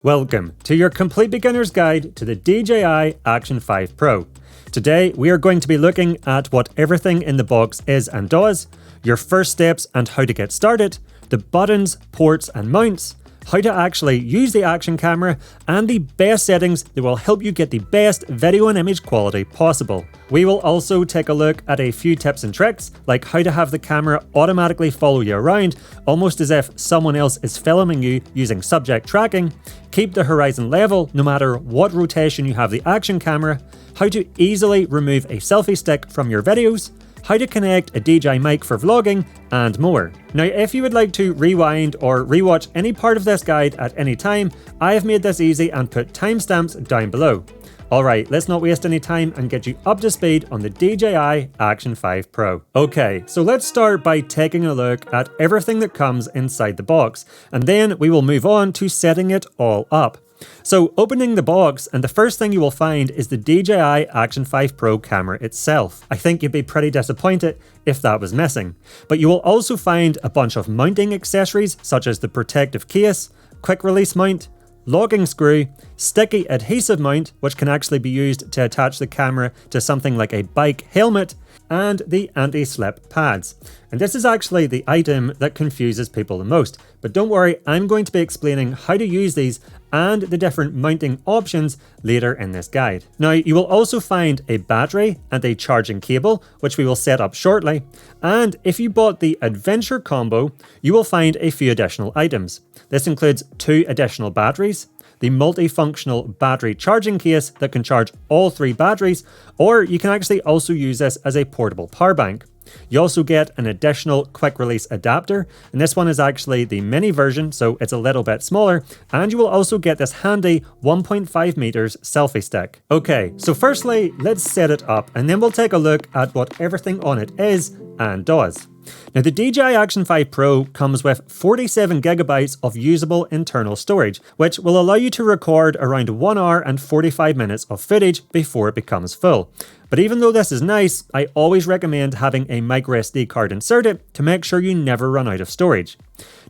Welcome to your complete beginner's guide to the DJI Action 5 Pro. Today we are going to be looking at what everything in the box is and does, your first steps and how to get started, the buttons, ports and mounts, how to actually use the action camera, and the best settings that will help you get the best video and image quality possible. We will also take a look at a few tips and tricks, like how to have the camera automatically follow you around, almost as if someone else is filming you using subject tracking, keep the horizon level no matter what rotation you have the action camera, how to easily remove a selfie stick from your videos, how to connect a DJI mic for vlogging, and more. Now, if you would like to rewind or rewatch any part of this guide at any time, I have made this easy and put timestamps down below. Alright, let's not waste any time and get you up to speed on the DJI Action 5 Pro. Okay, so let's start by taking a look at everything that comes inside the box, and then we will move on to setting it all up. So opening the box, and the first thing you will find is the DJI Action 5 Pro camera itself. I think you'd be pretty disappointed if that was missing. But you will also find a bunch of mounting accessories such as the protective case, quick release mount, locking screw, sticky adhesive mount, which can actually be used to attach the camera to something like a bike helmet, and the anti-slip pads. And this is actually the item that confuses people the most. But don't worry, I'm going to be explaining how to use these and the different mounting options later in this guide. Now, you will also find a battery and a charging cable, which we will set up shortly. And if you bought the Adventure combo, you will find a few additional items. This includes 2 additional batteries, the multifunctional battery charging case that can charge all 3 batteries, or you can actually also use this as a portable power bank. You also get an additional quick release adapter, and this one is actually the mini version, so it's a little bit smaller, and you will also get this handy 1.5 meters selfie stick. Okay, so firstly, let's set it up, and then we'll take a look at what everything on it is and does. Now, the DJI Action 5 Pro comes with 47 gigabytes of usable internal storage, which will allow you to record around 1 hour and 45 minutes of footage before it becomes full. But even though this is nice, I always recommend having a microSD card inserted to make sure you never run out of storage.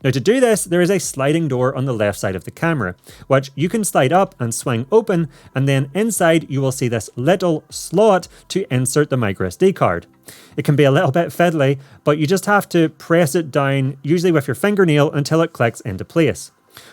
Now, to do this, there is a sliding door on the left side of the camera, which you can slide up and swing open, and then inside you will see this little slot to insert the microSD card. It can be a little bit fiddly, but you just have to press it down, usually with your fingernail, until it clicks into place.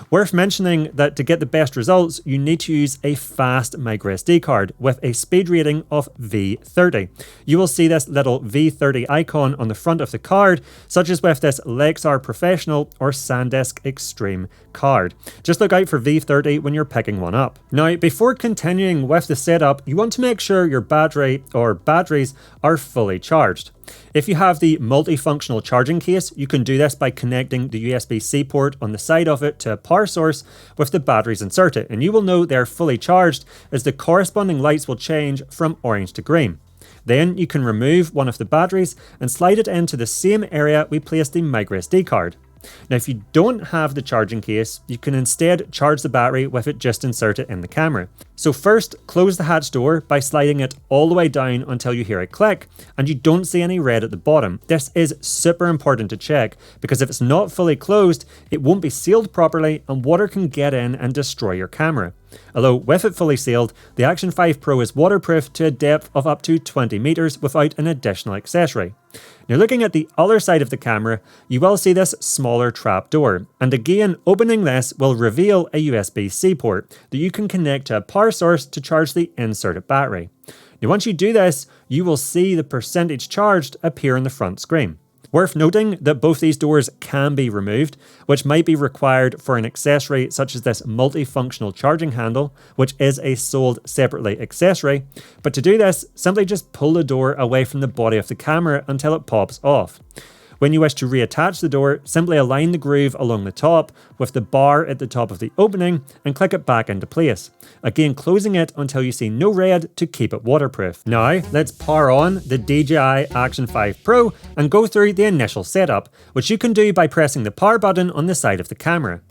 Worth mentioning that to get the best results, you need to use a fast microSD card with a speed rating of V30. You will see this little V30 icon on the front of the card, such as with this Lexar Professional or SanDisk Extreme card. Just look out for V30 when you're picking one up. Now, before continuing with the setup, you want to make sure your battery or batteries are fully charged. If you have the multifunctional charging case, you can do this by connecting the USB-C port on the side of it to a power source with the batteries inserted, and you will know they're fully charged as the corresponding lights will change from orange to green. Then you can remove one of the batteries and slide it into the same area we placed the microSD card. Now, if you don't have the charging case, you can instead charge the battery with it just inserted in the camera. So first, close the hatch door by sliding it all the way down until you hear a click and you don't see any red at the bottom. This is super important to check because if it's not fully closed, it won't be sealed properly and water can get in and destroy your camera. Although with it fully sealed, the Action 5 Pro is waterproof to a depth of up to 20 meters without an additional accessory. Now, looking at the other side of the camera, you will see this smaller trap door, and again, opening this will reveal a USB-C port that you can connect to a power source to charge the inserted battery. Now, once you do this, you will see the percentage charged appear on the front screen. Worth noting that both these doors can be removed, which might be required for an accessory such as this multifunctional charging handle, which is a sold separately accessory. But to do this, simply just pull the door away from the body of the camera until it pops off. When you wish to reattach the door, simply align the groove along the top with the bar at the top of the opening and click it back into place. Again, closing it until you see no red to keep it waterproof. Now, let's power on the DJI Action 5 Pro and go through the initial setup, which you can do by pressing the power button on the side of the camera.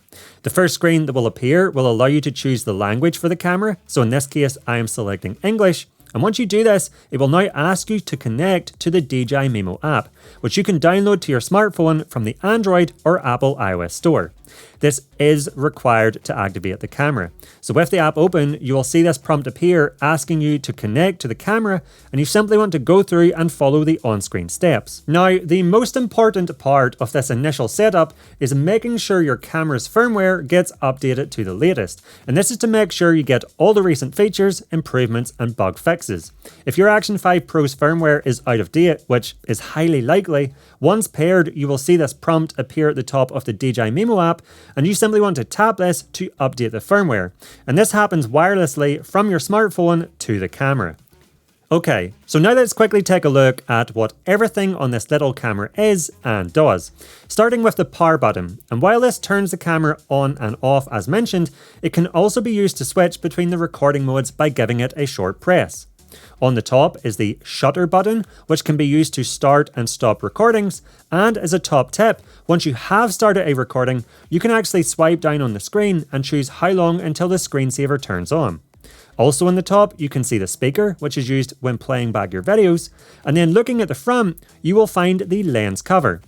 The first screen that will appear will allow you to choose the language for the camera, so in this case I am selecting English. And once you do this, it will now ask you to connect to the DJI Mimo app, which you can download to your smartphone from the Android or Apple iOS store. This is required to activate the camera. So with the app open, you will see this prompt appear asking you to connect to the camera, and you simply want to go through and follow the on-screen steps. Now, the most important part of this initial setup is making sure your camera's firmware gets updated to the latest, and this is to make sure you get all the recent features, improvements, and bug fixes. If your Action 5 Pro's firmware is out of date, which is highly likely, once paired, you will see this prompt appear at the top of the DJI Mimo app, and you simply want to tap this to update the firmware. And this happens wirelessly from your smartphone to the camera. Okay, so now let's quickly take a look at what everything on this little camera is and does. Starting with the power button, and while this turns the camera on and off as mentioned, it can also be used to switch between the recording modes by giving it a short press. On the top is the shutter button, which can be used to start and stop recordings, and as a top tip, once you have started a recording, you can actually swipe down on the screen and choose how long until the screensaver turns on. Also on the top, you can see the speaker, which is used when playing back your videos, and then looking at the front, you will find the lens cover.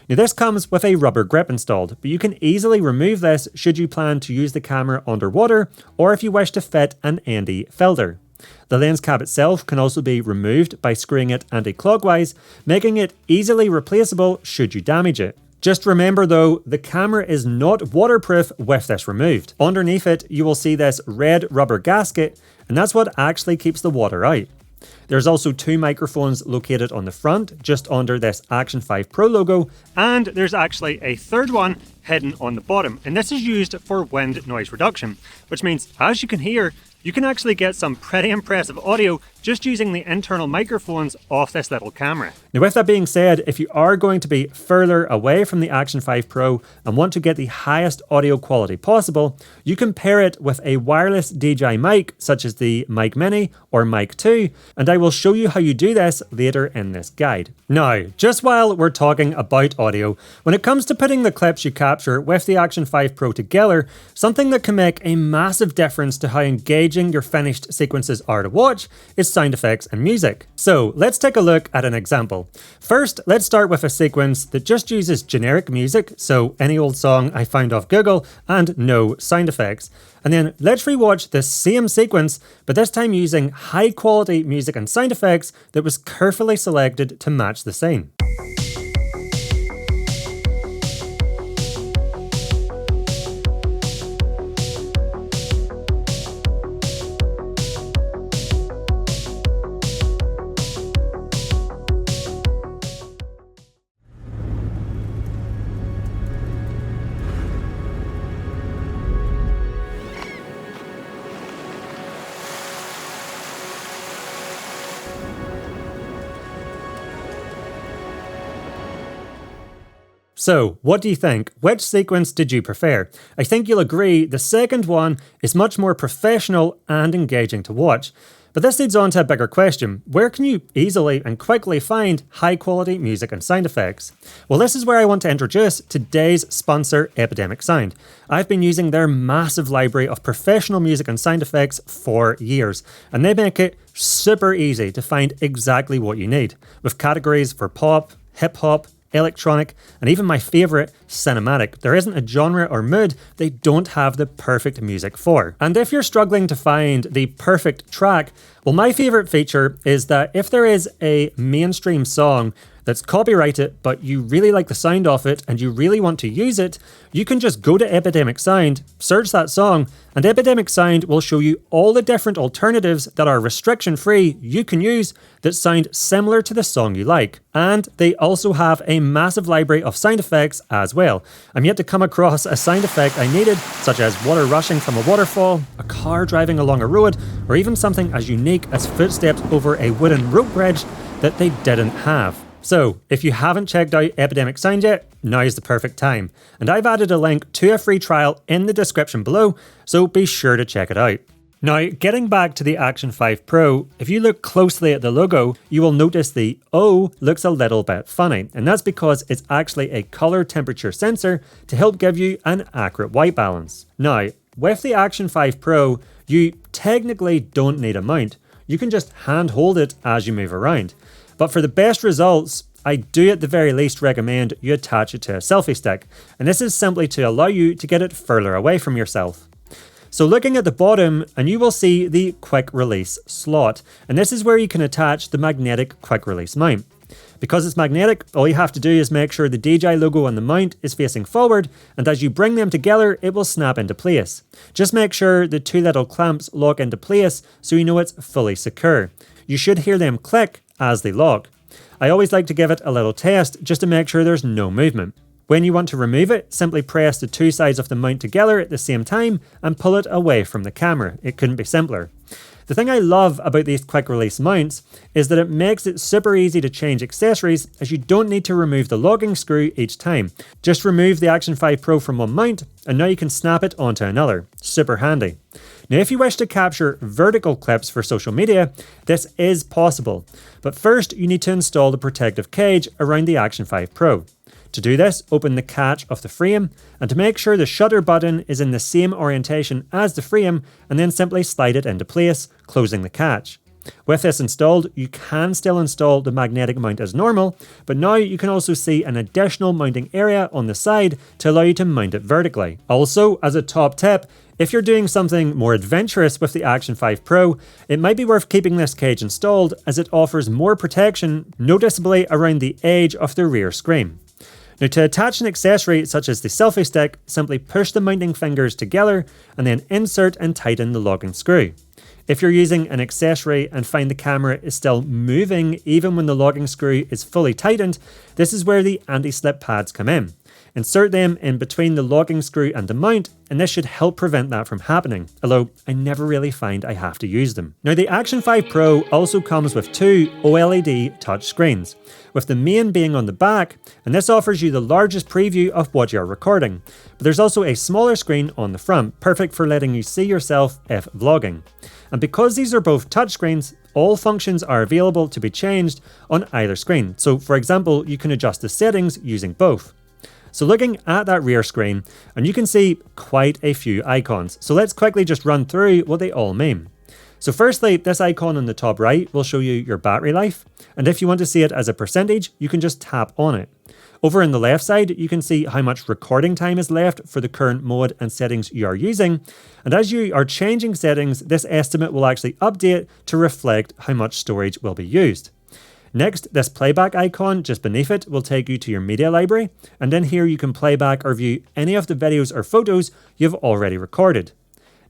Now this comes with a rubber grip installed, but you can easily remove this should you plan to use the camera underwater, or if you wish to fit an ND filter. The lens cap itself can also be removed by screwing it anti-clockwise, making it easily replaceable should you damage it. Just remember though, the camera is not waterproof with this removed. Underneath it, you will see this red rubber gasket, and that's what actually keeps the water out. There's also two microphones located on the front, just under this Action 5 Pro logo, and there's actually a third one hidden on the bottom, and this is used for wind noise reduction, which means, as you can hear, you can actually get some pretty impressive audio just using the internal microphones off this little camera. Now with that being said, if you are going to be further away from the Action 5 Pro and want to get the highest audio quality possible, you can pair it with a wireless DJI mic such as the Mic Mini or Mic 2, and I will show you how you do this later in this guide. Now, just while we're talking about audio, when it comes to putting the clips you capture with the Action 5 Pro together, something that can make a massive difference to how engaging your finished sequences are to watch is sound effects and music. So let's take a look at an example. First, let's start with a sequence that just uses generic music, so any old song I found off Google, and no sound effects. And then let's rewatch the same sequence, but this time using high quality music and sound effects that was carefully selected to match the scene. So, what do you think? Which sequence did you prefer? I think you'll agree the second one is much more professional and engaging to watch. But this leads on to a bigger question. Where can you easily and quickly find high quality music and sound effects? Well, this is where I want to introduce today's sponsor, Epidemic Sound. I've been using their massive library of professional music and sound effects for years, and they make it super easy to find exactly what you need, with categories for pop, hip hop, electronic, and even my favourite, cinematic. There isn't a genre or mood they don't have the perfect music for. And if you're struggling to find the perfect track, well, my favourite feature is that if there is a mainstream song that's copyrighted, but you really like the sound of it and you really want to use it, you can just go to Epidemic Sound, search that song, and Epidemic Sound will show you all the different alternatives that are restriction-free you can use that sound similar to the song you like. And they also have a massive library of sound effects as well. I'm yet to come across a sound effect I needed, such as water rushing from a waterfall, a car driving along a road, or even something as unique as footsteps over a wooden rope bridge that they didn't have. So, if you haven't checked out Epidemic Sound yet, now is the perfect time. And I've added a link to a free trial in the description below, so be sure to check it out. Now, getting back to the Action 5 Pro, if you look closely at the logo, you will notice the O looks a little bit funny, and that's because it's actually a color temperature sensor to help give you an accurate white balance. Now, with the Action 5 Pro, you technically don't need a mount. You can just hand hold it as you move around. But for the best results, I do at the very least recommend you attach it to a selfie stick, and this is simply to allow you to get it further away from yourself. So looking at the bottom, and you will see the quick release slot, and this is where you can attach the magnetic quick release mount. Because it's magnetic, all you have to do is make sure the DJI logo on the mount is facing forward, and as you bring them together, it will snap into place. Just make sure the two little clamps lock into place so you know it's fully secure. You should hear them click as they lock. I always like to give it a little test just to make sure there's no movement. When you want to remove it, simply press the two sides of the mount together at the same time and pull it away from the camera. It couldn't be simpler. The thing I love about these quick release mounts is that it makes it super easy to change accessories, as you don't need to remove the locking screw each time. Just remove the Action 5 Pro from one mount and now you can snap it onto another. Super handy. Now if you wish to capture vertical clips for social media, this is possible. But first you need to install the protective cage around the Action 5 Pro. To do this, open the catch of the frame, and to make sure the shutter button is in the same orientation as the frame, and then simply slide it into place, closing the catch. With this installed, you can still install the magnetic mount as normal, but now you can also see an additional mounting area on the side to allow you to mount it vertically. Also, as a top tip, if you're doing something more adventurous with the Action 5 Pro, it might be worth keeping this cage installed, as it offers more protection noticeably around the edge of the rear screen. Now to attach an accessory such as the selfie stick, simply push the mounting fingers together and then insert and tighten the locking screw. If you're using an accessory and find the camera is still moving even when the locking screw is fully tightened, this is where the anti-slip pads come in. Insert them in between the locking screw and the mount, and this should help prevent that from happening, although I never really find I have to use them. Now the Action 5 Pro also comes with two OLED touch screens, with the main being on the back, and this offers you the largest preview of what you're recording. But there's also a smaller screen on the front, perfect for letting you see yourself if vlogging. And because these are both touchscreens, all functions are available to be changed on either screen. So for example, you can adjust the settings using both. So looking at that rear screen, and you can see quite a few icons. So let's quickly just run through what they all mean. So firstly, this icon on the top right will show you your battery life. And if you want to see it as a percentage, you can just tap on it. Over on the left side, you can see how much recording time is left for the current mode and settings you are using. And as you are changing settings, this estimate will actually update to reflect how much storage will be used. Next, this playback icon just beneath it will take you to your media library, and then here you can play back or view any of the videos or photos you've already recorded.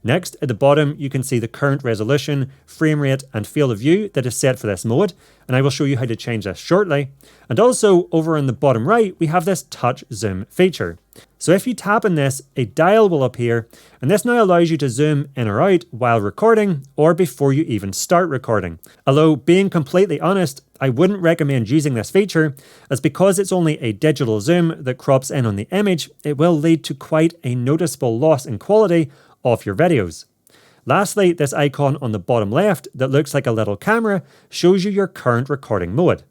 Next, at the bottom, you can see the current resolution, frame rate, and field of view that is set for this mode, and I will show you how to change this shortly. And also, over on the bottom right, we have this touch zoom feature. So if you tap on this, a dial will appear, and this now allows you to zoom in or out while recording, or before you even start recording. Although, being completely honest, I wouldn't recommend using this feature, as because it's only a digital zoom that crops in on the image, it will lead to quite a noticeable loss in quality of your videos. Lastly, this icon on the bottom left that looks like a little camera shows you your current recording mode.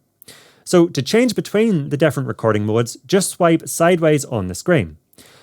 So to change between the different recording modes, just swipe sideways on the screen.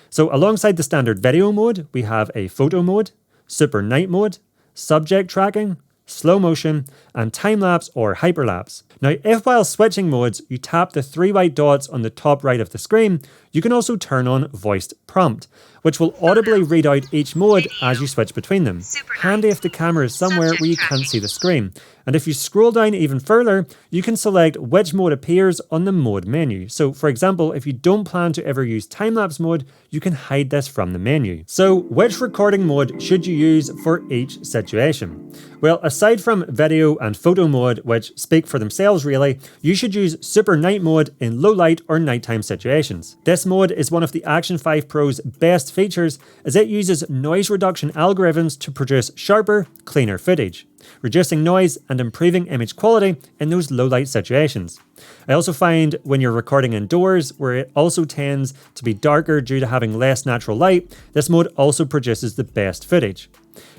So alongside the standard video mode, we have a photo mode, super night mode, subject tracking, slow motion, and time-lapse or hyperlapse. Now, if while switching modes, you tap the three white dots on the top right of the screen, you can also turn on voiced prompt, which will audibly read out each mode as you switch between them. Handy if the camera is somewhere where you can't see the screen. And if you scroll down even further, you can select which mode appears on the mode menu. So for example, if you don't plan to ever use time-lapse mode, you can hide this from the menu. So which recording mode should you use for each situation? Well, aside from video and photo mode, which speak for themselves really, you should use super night mode in low light or nighttime situations. This mode is one of the Action 5 Pro's best features, as it uses noise reduction algorithms to produce sharper, cleaner footage, reducing noise and improving image quality in those low light situations. I also find when you're recording indoors, where it also tends to be darker due to having less natural light, this mode also produces the best footage.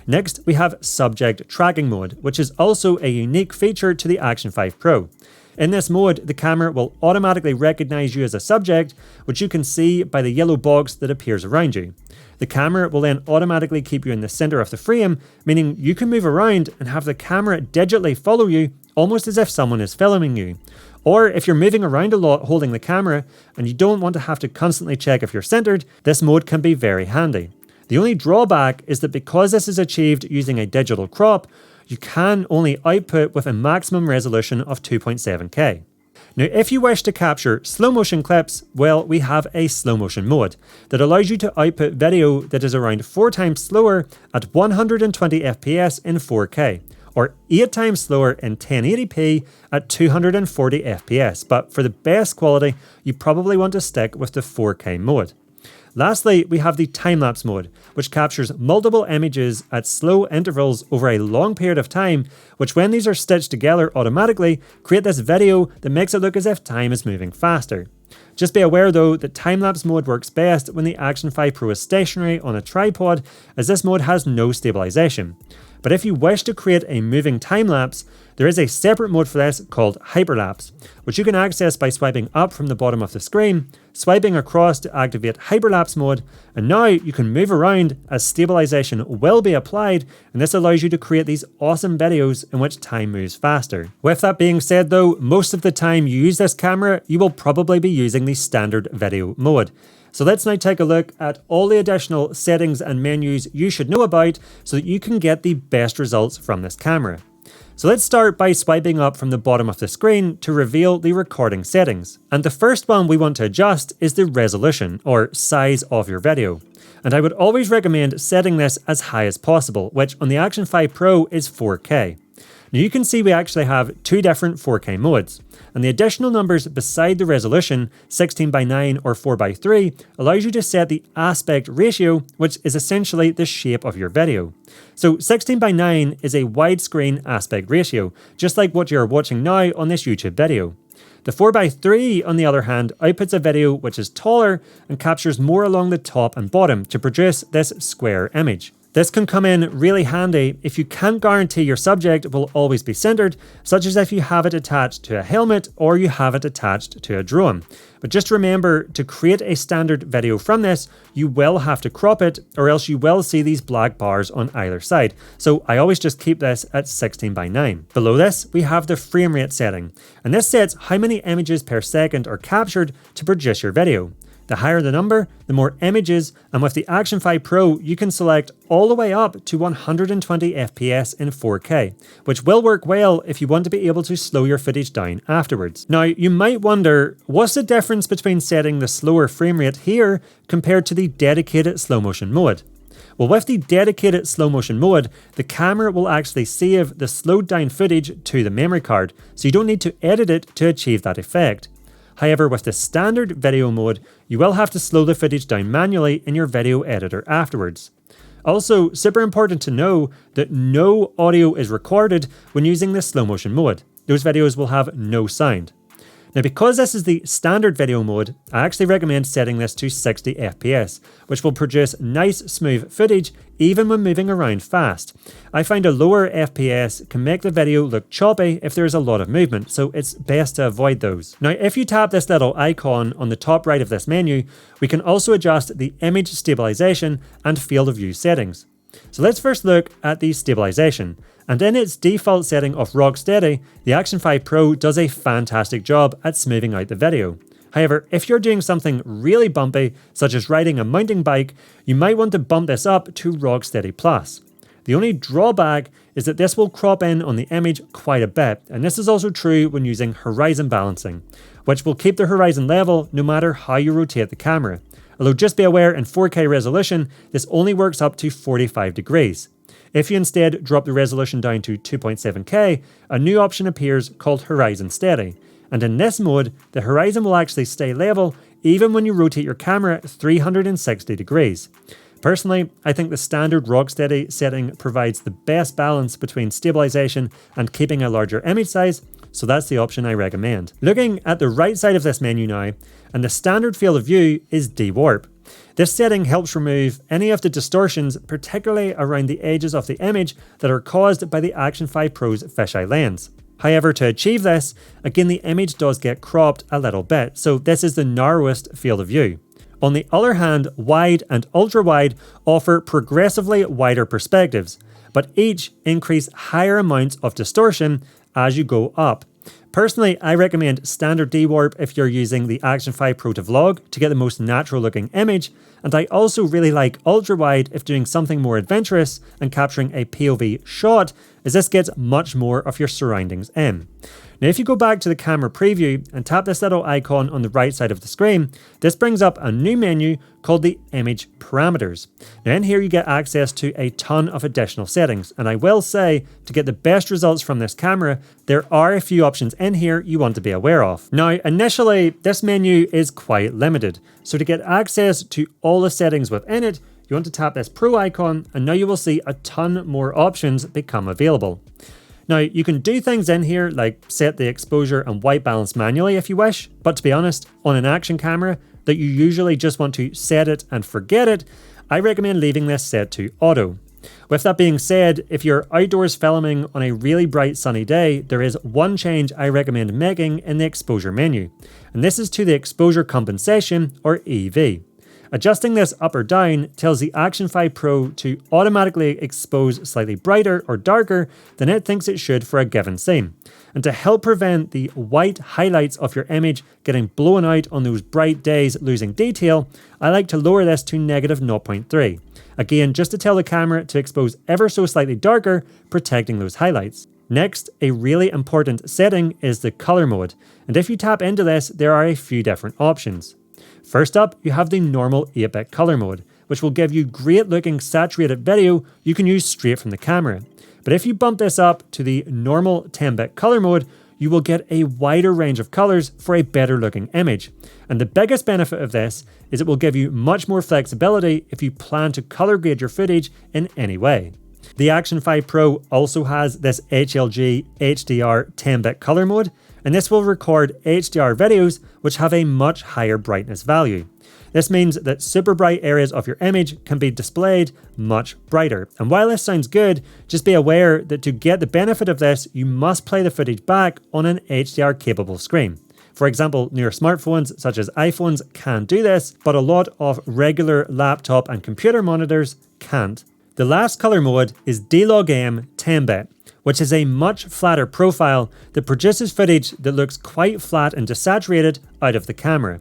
Next, we have subject tracking mode, which is also a unique feature to the Action 5 Pro. In this mode, the camera will automatically recognize you as a subject, which you can see by the yellow box that appears around you. The camera will then automatically keep you in the center of the frame, meaning you can move around and have the camera digitally follow you, almost as if someone is filming you. Or if you're moving around a lot holding the camera and you don't want to have to constantly check if you're centered, this mode can be very handy. The only drawback is that because this is achieved using a digital crop, you can only output with a maximum resolution of 2.7K. Now, if you wish to capture slow motion clips, well, we have a slow motion mode that allows you to output video that is around 4 times slower at 120 FPS in 4K, or 8 times slower in 1080p at 240 FPS. But for the best quality, you probably want to stick with the 4K mode. Lastly, we have the time-lapse mode, which captures multiple images at slow intervals over a long period of time, which when these are stitched together automatically, create this video that makes it look as if time is moving faster. Just be aware though that time-lapse mode works best when the Action 5 Pro is stationary on a tripod, as this mode has no stabilization. But if you wish to create a moving time-lapse, there is a separate mode for this called hyperlapse, which you can access by swiping up from the bottom of the screen, swiping across to activate hyperlapse mode, and now you can move around as stabilization will be applied, and this allows you to create these awesome videos in which time moves faster. With that being said though, most of the time you use this camera, you will probably be using the standard video mode. So let's now take a look at all the additional settings and menus you should know about so that you can get the best results from this camera. So let's start by swiping up from the bottom of the screen to reveal the recording settings. And the first one we want to adjust is the resolution or size of your video. And I would always recommend setting this as high as possible, which on the Action 5 Pro is 4K. Now you can see we actually have 2 different 4K modes, and the additional numbers beside the resolution, 16:9 or 4:3, allows you to set the aspect ratio, which is essentially the shape of your video. So 16:9 is a widescreen aspect ratio, just like what you're watching now on this YouTube video. The 4:3, on the other hand, outputs a video which is taller and captures more along the top and bottom to produce this square image. This can come in really handy if you can't guarantee your subject will always be centered, such as if you have it attached to a helmet or you have it attached to a drone. But just remember, to create a standard video from this, you will have to crop it, or else you will see these black bars on either side. So I always just keep this at 16:9. Below this, we have the frame rate setting, and this sets how many images per second are captured to produce your video. The higher the number, the more images, and with the Action 5 Pro, you can select all the way up to 120 FPS in 4K, which will work well if you want to be able to slow your footage down afterwards. Now, you might wonder, what's the difference between setting the slower frame rate here compared to the dedicated slow motion mode? Well, with the dedicated slow motion mode, the camera will actually save the slowed down footage to the memory card, so you don't need to edit it to achieve that effect. However, with the standard video mode, you will have to slow the footage down manually in your video editor afterwards. Also, super important to know that no audio is recorded when using the slow motion mode. Those videos will have no sound. Now, because this is the standard video mode, I actually recommend setting this to 60 FPS, which will produce nice smooth footage even when moving around fast. I find a lower FPS can make the video look choppy if there is a lot of movement, so it's best to avoid those. Now, if you tap this little icon on the top right of this menu, we can also adjust the image stabilization and field of view settings. So let's first look at the stabilization. And in its default setting of rock steady, the Action 5 Pro does a fantastic job at smoothing out the video. However, if you're doing something really bumpy, such as riding a mountain bike, you might want to bump this up to rock steady plus. The only drawback is that this will crop in on the image quite a bit, and this is also true when using horizon balancing, which will keep the horizon level no matter how you rotate the camera. Although just be aware, in 4K resolution, this only works up to 45 degrees. If you instead drop the resolution down to 2.7K, a new option appears called Horizon Steady. And in this mode, the horizon will actually stay level even when you rotate your camera 360 degrees. Personally, I think the standard rock steady setting provides the best balance between stabilization and keeping a larger image size, so that's the option I recommend. Looking at the right side of this menu now, and the standard field of view is de-warp. This setting helps remove any of the distortions, particularly around the edges of the image that are caused by the Action 5 Pro's fisheye lens. However, to achieve this, again the image does get cropped a little bit, so this is the narrowest field of view. On the other hand, wide and ultra wide offer progressively wider perspectives, but each increase higher amounts of distortion as you go up. Personally, I recommend standard D-Warp if you're using the Action 5 Pro to vlog to get the most natural looking image, and I also really like ultra wide if doing something more adventurous and capturing a POV shot, as this gets much more of your surroundings in. Now if you go back to the camera preview and tap this little icon on the right side of the screen, this brings up a new menu called the Image Parameters. Now in here you get access to a ton of additional settings, and I will say, to get the best results from this camera, there are a few options in here you want to be aware of. Now initially, this menu is quite limited, so to get access to all the settings within it, you want to tap this Pro icon, and now you will see a ton more options become available. Now, you can do things in here like set the exposure and white balance manually if you wish, but to be honest, on an action camera that you usually just want to set it and forget it, I recommend leaving this set to auto. With that being said, if you're outdoors filming on a really bright sunny day, there is one change I recommend making in the exposure menu, and this is to the exposure compensation, or EV. Adjusting this up or down tells the Action 5 Pro to automatically expose slightly brighter or darker than it thinks it should for a given scene. And to help prevent the white highlights of your image getting blown out on those bright days losing detail, I like to lower this to -0.3. Again, just to tell the camera to expose ever so slightly darker, protecting those highlights. Next, a really important setting is the color mode. And if you tap into this, there are a few different options. First up, you have the normal 8-bit color mode, which will give you great looking saturated video you can use straight from the camera. But if you bump this up to the normal 10-bit color mode, you will get a wider range of colors for a better looking image. And the biggest benefit of this is it will give you much more flexibility if you plan to color grade your footage in any way. The Action 5 Pro also has this HLG HDR 10-bit color mode, and this will record HDR videos which have a much higher brightness value. This means that super bright areas of your image can be displayed much brighter. And while this sounds good, just be aware that to get the benefit of this, you must play the footage back on an HDR capable screen. For example, newer smartphones such as iPhones can do this, but a lot of regular laptop and computer monitors can't. The last color mode is D-Log-M 10-bit, which is a much flatter profile that produces footage that looks quite flat and desaturated out of the camera.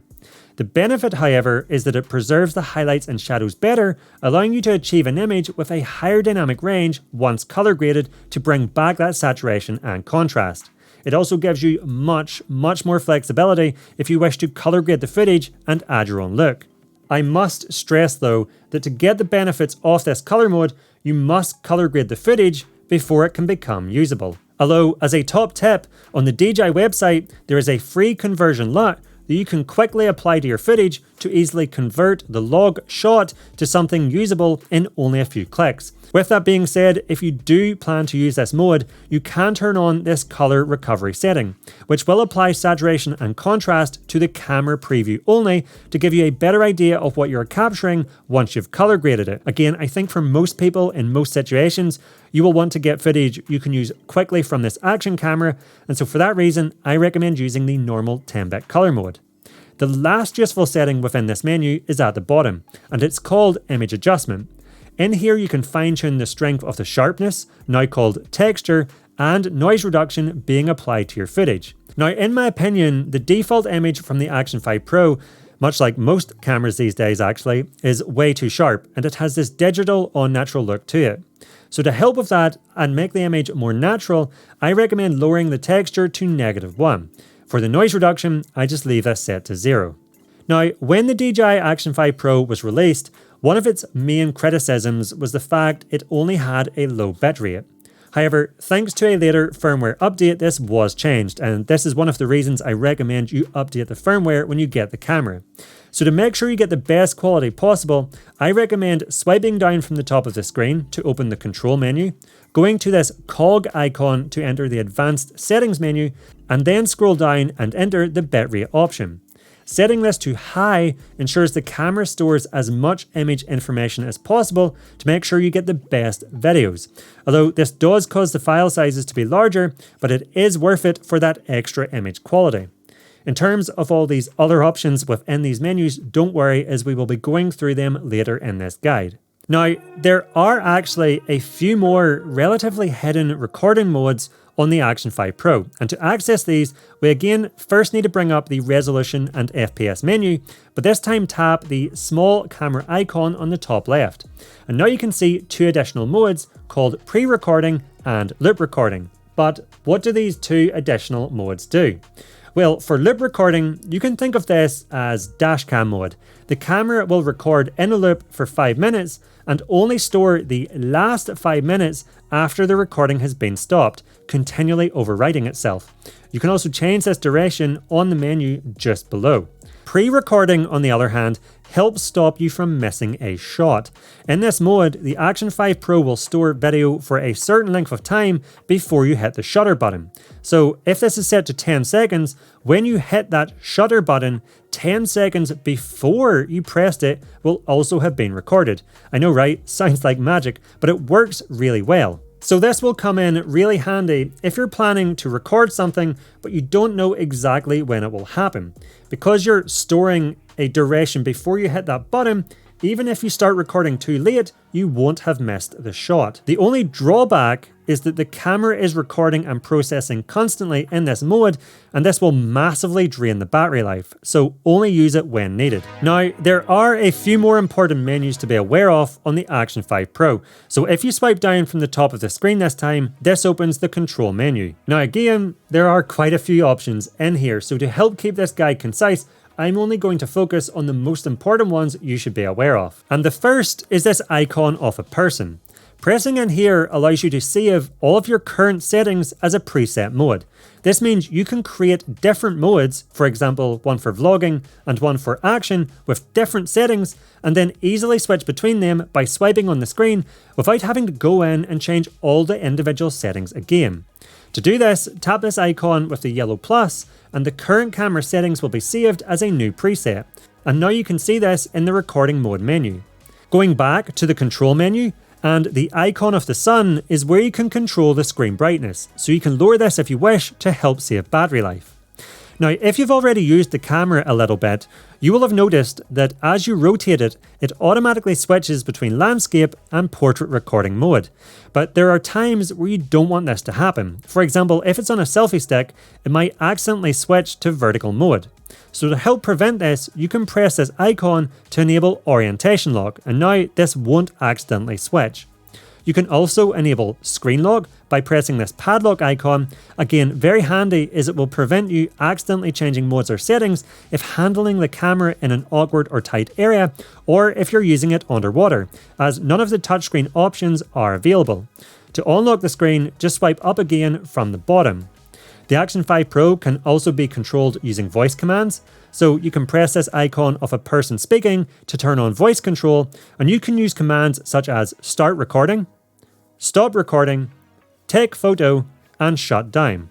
The benefit, however, is that it preserves the highlights and shadows better, allowing you to achieve an image with a higher dynamic range once color graded to bring back that saturation and contrast. It also gives you much more flexibility if you wish to color grade the footage and add your own look. I must stress though that to get the benefits of this color mode, you must color grade the footage before it can become usable. Although, as a top tip, on the DJI website, there is a free conversion LUT that you can quickly apply to your footage to easily convert the log shot to something usable in only a few clicks. With that being said, if you do plan to use this mode, you can turn on this color recovery setting, which will apply saturation and contrast to the camera preview only to give you a better idea of what you're capturing once you've color graded it. Again, I think for most people in most situations, you will want to get footage you can use quickly from this action camera, and so for that reason, I recommend using the normal 10-bit color mode. The last useful setting within this menu is at the bottom, and it's called Image Adjustment. In here you can fine-tune the strength of the sharpness, now called texture, and noise reduction being applied to your footage. Now, in my opinion, the default image from the Action 5 Pro, much like most cameras these days actually, is way too sharp, and it has this digital unnatural look to it. So to help with that and make the image more natural, I recommend lowering the texture to -1. For the noise reduction, I just leave this set to 0. Now, when the DJI Action 5 Pro was released, one of its main criticisms was the fact it only had a low bitrate. However, thanks to a later firmware update, this was changed, and this is one of the reasons I recommend you update the firmware when you get the camera. So to make sure you get the best quality possible, I recommend swiping down from the top of the screen to open the control menu, going to this cog icon to enter the advanced settings menu, and then scroll down and enter the bitrate option. Setting this to high ensures the camera stores as much image information as possible to make sure you get the best videos. Although this does cause the file sizes to be larger, but it is worth it for that extra image quality. In terms of all these other options within these menus, don't worry, as we will be going through them later in this guide. Now, there are actually a few more relatively hidden recording modes on the Action 5 Pro. And to access these, we again first need to bring up the resolution and FPS menu, but this time tap the small camera icon on the top left. And now you can see two additional modes called pre-recording and loop recording. But what do these two additional modes do? Well, for loop recording, you can think of this as dashcam mode. The camera will record in a loop for 5 minutes and only store the last 5 minutes after the recording has been stopped, continually overwriting itself. You can also change this duration on the menu just below. Pre-recording, on the other hand, helps stop you from missing a shot. In this mode, the Action 5 Pro will store video for a certain length of time before you hit the shutter button. So if this is set to 10 seconds, when you hit that shutter button, 10 seconds before you pressed it will also have been recorded. I know, right? Sounds like magic, but it works really well. So this will come in really handy if you're planning to record something, but you don't know exactly when it will happen. Because you're storing a duration before you hit that button, even if you start recording too late, you won't have missed the shot. The only drawback is that the camera is recording and processing constantly in this mode, and this will massively drain the battery life, so only use it when needed. Now, there are a few more important menus to be aware of on the Action 5 Pro, so if you swipe down from the top of the screen this time, this opens the control menu. Now again, there are quite a few options in here, so to help keep this guide concise, I'm only going to focus on the most important ones you should be aware of. And the first is this icon of a person. Pressing in here allows you to save all of your current settings as a preset mode. This means you can create different modes, for example, one for vlogging and one for action with different settings, and then easily switch between them by swiping on the screen without having to go in and change all the individual settings again. To do this, tap this icon with the yellow plus, and the current camera settings will be saved as a new preset. And now you can see this in the recording mode menu. Going back to the control menu, and the icon of the sun is where you can control the screen brightness, so you can lower this if you wish to help save battery life. Now, if you've already used the camera a little bit, you will have noticed that as you rotate it, it automatically switches between landscape and portrait recording mode. But there are times where you don't want this to happen. For example, if it's on a selfie stick, it might accidentally switch to vertical mode. So to help prevent this, you can press this icon to enable orientation lock, and now this won't accidentally switch. You can also enable screen lock by pressing this padlock icon. Again, very handy as it will prevent you accidentally changing modes or settings if handling the camera in an awkward or tight area, or if you're using it underwater, as none of the touchscreen options are available. To unlock the screen, just swipe up again from the bottom. The Action 5 Pro can also be controlled using voice commands, so you can press this icon of a person speaking to turn on voice control, and you can use commands such as start recording, stop recording, take photo, and shut down.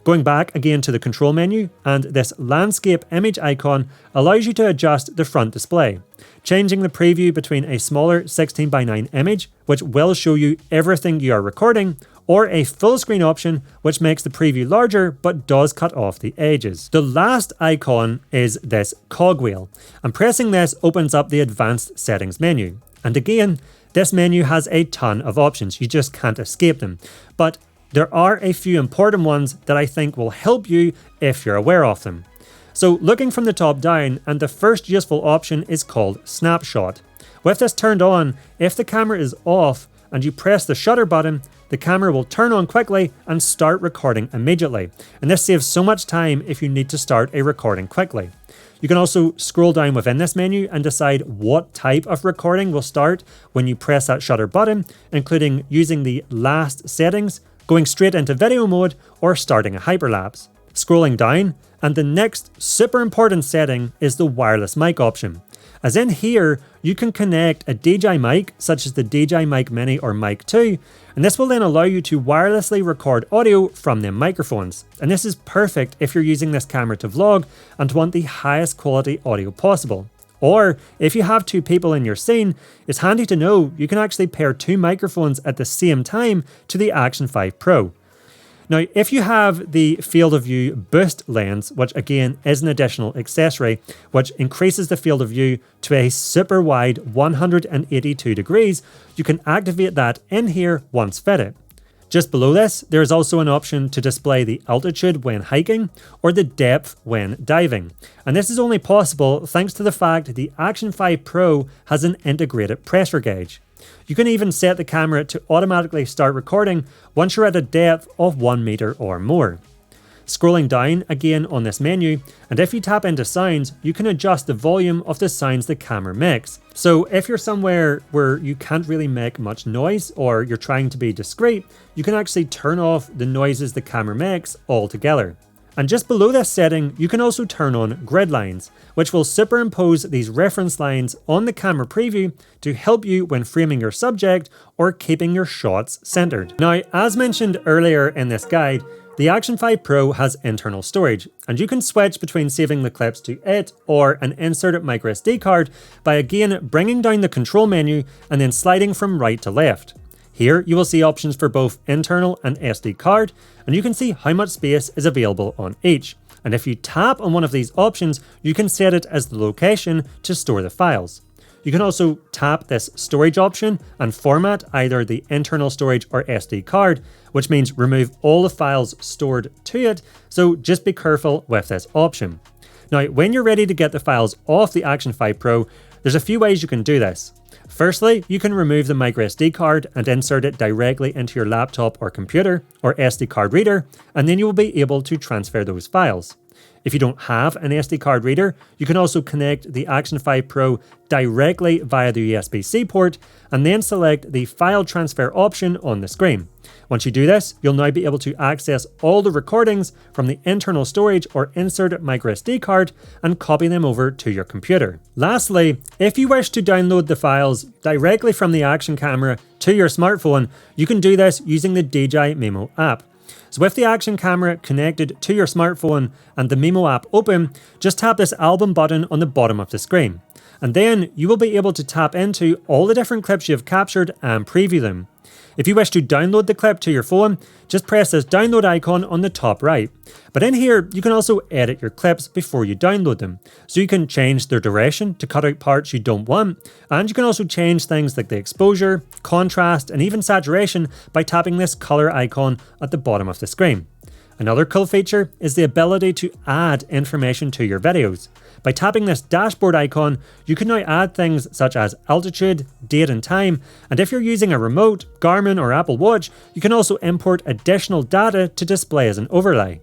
Going back again to the control menu, and this landscape image icon allows you to adjust the front display, changing the preview between a smaller 16:9 image, which will show you everything you are recording, or a full screen option, which makes the preview larger but does cut off the edges. The last icon is this cogwheel, and pressing this opens up the advanced settings menu. And again, this menu has a ton of options, you just can't escape them. But there are a few important ones that I think will help you if you're aware of them. So looking from the top down, and the first useful option is called snapshot. With this turned on, if the camera is off and you press the shutter button, the camera will turn on quickly and start recording immediately. And this saves so much time if you need to start a recording quickly. You can also scroll down within this menu and decide what type of recording will start when you press that shutter button, including using the last settings, going straight into video mode, or starting a hyperlapse. Scrolling down, and the next super important setting is the wireless mic option. As in here, you can connect a DJI mic, such as the DJI Mic Mini or Mic 2, and this will then allow you to wirelessly record audio from them microphones. And this is perfect if you're using this camera to vlog and want the highest quality audio possible. Or if you have two people in your scene, it's handy to know you can actually pair two microphones at the same time to the Action 5 Pro. Now, if you have the field of view boost lens, which again is an additional accessory, which increases the field of view to a super wide 182 degrees, you can activate that in here once fitted. Just below this, there is also an option to display the altitude when hiking or the depth when diving. And this is only possible thanks to the fact the Action 5 Pro has an integrated pressure gauge. You can even set the camera to automatically start recording once you're at a depth of 1 meter or more. Scrolling down again on this menu, and if you tap into sounds, you can adjust the volume of the sounds the camera makes. So if you're somewhere where you can't really make much noise or you're trying to be discreet, you can actually turn off the noises the camera makes altogether. And just below this setting, you can also turn on grid lines, which will superimpose these reference lines on the camera preview to help you when framing your subject or keeping your shots centered. Now, as mentioned earlier in this guide, the Action 5 Pro has internal storage, and you can switch between saving the clips to it or an inserted microSD card by again bringing down the control menu and then sliding from right to left. Here you will see options for both internal and SD card, and you can see how much space is available on each. And if you tap on one of these options, you can set it as the location to store the files. You can also tap this storage option and format either the internal storage or SD card, which means remove all the files stored to it, so just be careful with this option. Now, when you're ready to get the files off the Action 5 Pro, there's a few ways you can do this. Firstly, you can remove the microSD card and insert it directly into your laptop or computer or SD card reader, and then you will be able to transfer those files. If you don't have an SD card reader, you can also connect the Action 5 Pro directly via the USB-C port and then select the file transfer option on the screen. Once you do this, you'll now be able to access all the recordings from the internal storage or inserted microSD card and copy them over to your computer. Lastly, if you wish to download the files directly from the Action camera to your smartphone, you can do this using the DJI Mimo app. So with the Action camera connected to your smartphone and the Mimo app open, just tap this album button on the bottom of the screen. And then you will be able to tap into all the different clips you have captured and preview them. If you wish to download the clip to your phone, just press this download icon on the top right. But in here, you can also edit your clips before you download them. So you can change their duration to cut out parts you don't want, and you can also change things like the exposure, contrast, and even saturation by tapping this color icon at the bottom of the screen. Another cool feature is the ability to add information to your videos. By tapping this dashboard icon, you can now add things such as altitude, date and time, and if you're using a remote, Garmin or Apple Watch, you can also import additional data to display as an overlay.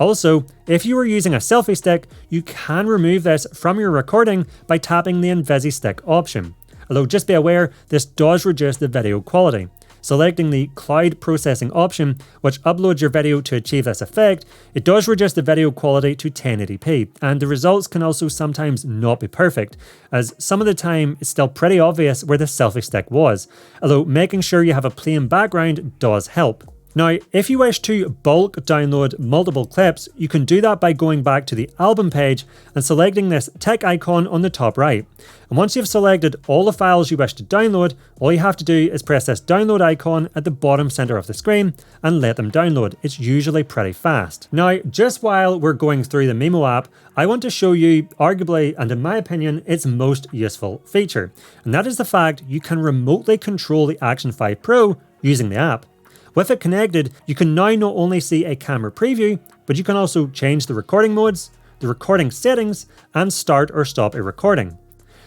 Also, if you are using a selfie stick, you can remove this from your recording by tapping the InvisiStick option. Although just be aware, this does reduce the video quality. Selecting the cloud processing option, which uploads your video to achieve this effect, it does reduce the video quality to 1080p, and the results can also sometimes not be perfect, as some of the time it's still pretty obvious where the selfie stick was, although making sure you have a plain background does help. Now, if you wish to bulk download multiple clips, you can do that by going back to the album page and selecting this tick icon on the top right. And once you've selected all the files you wish to download, all you have to do is press this download icon at the bottom center of the screen and let them download. It's usually pretty fast. Now, just while we're going through the Mimo app, I want to show you, arguably, and in my opinion, its most useful feature. And that is the fact you can remotely control the Action 5 Pro using the app. With it connected, you can now not only see a camera preview, but you can also change the recording modes, the recording settings, and start or stop a recording.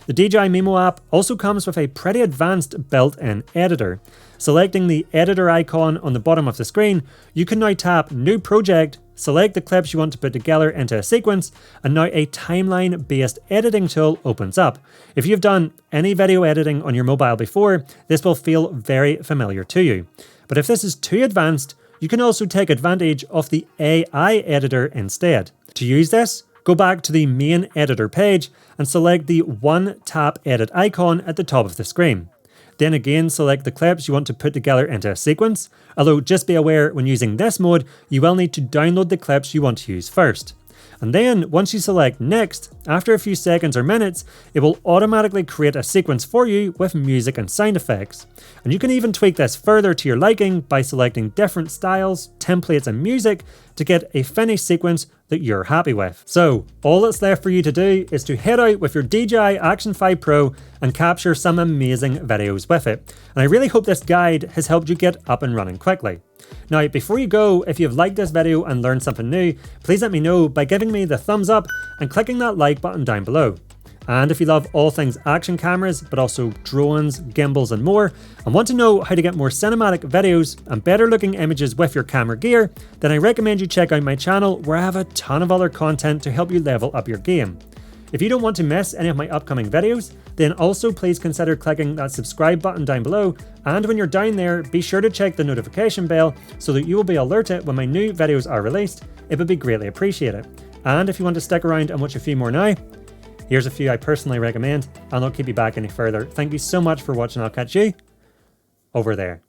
The DJI Mimo app also comes with a pretty advanced built-in editor. Selecting the editor icon on the bottom of the screen, you can now tap New Project, select the clips you want to put together into a sequence, and now a timeline-based editing tool opens up. If you've done any video editing on your mobile before, this will feel very familiar to you. But if this is too advanced, you can also take advantage of the AI editor instead. To use this, go back to the main editor page and select the one tap edit icon at the top of the screen. Then again, select the clips you want to put together into a sequence, although just be aware when using this mode, you will need to download the clips you want to use first. And then, once you select Next, after a few seconds or minutes, it will automatically create a sequence for you with music and sound effects. And you can even tweak this further to your liking by selecting different styles, templates and music to get a finished sequence that you're happy with. So, all that's left for you to do is to head out with your DJI Action 5 Pro and capture some amazing videos with it. And I really hope this guide has helped you get up and running quickly. Now, before you go, if you've liked this video and learned something new, please let me know by giving me the thumbs up and clicking that like button down below. And if you love all things action cameras, but also drones, gimbals and more, and want to know how to get more cinematic videos and better looking images with your camera gear, then I recommend you check out my channel where I have a ton of other content to help you level up your game. If you don't want to miss any of my upcoming videos, then also please consider clicking that subscribe button down below, and when you're down there, be sure to check the notification bell so that you will be alerted when my new videos are released. It would be greatly appreciated. And if you want to stick around and watch a few more now, here's a few I personally recommend, and I'll not keep you back any further. Thank you so much for watching. I'll catch you over there.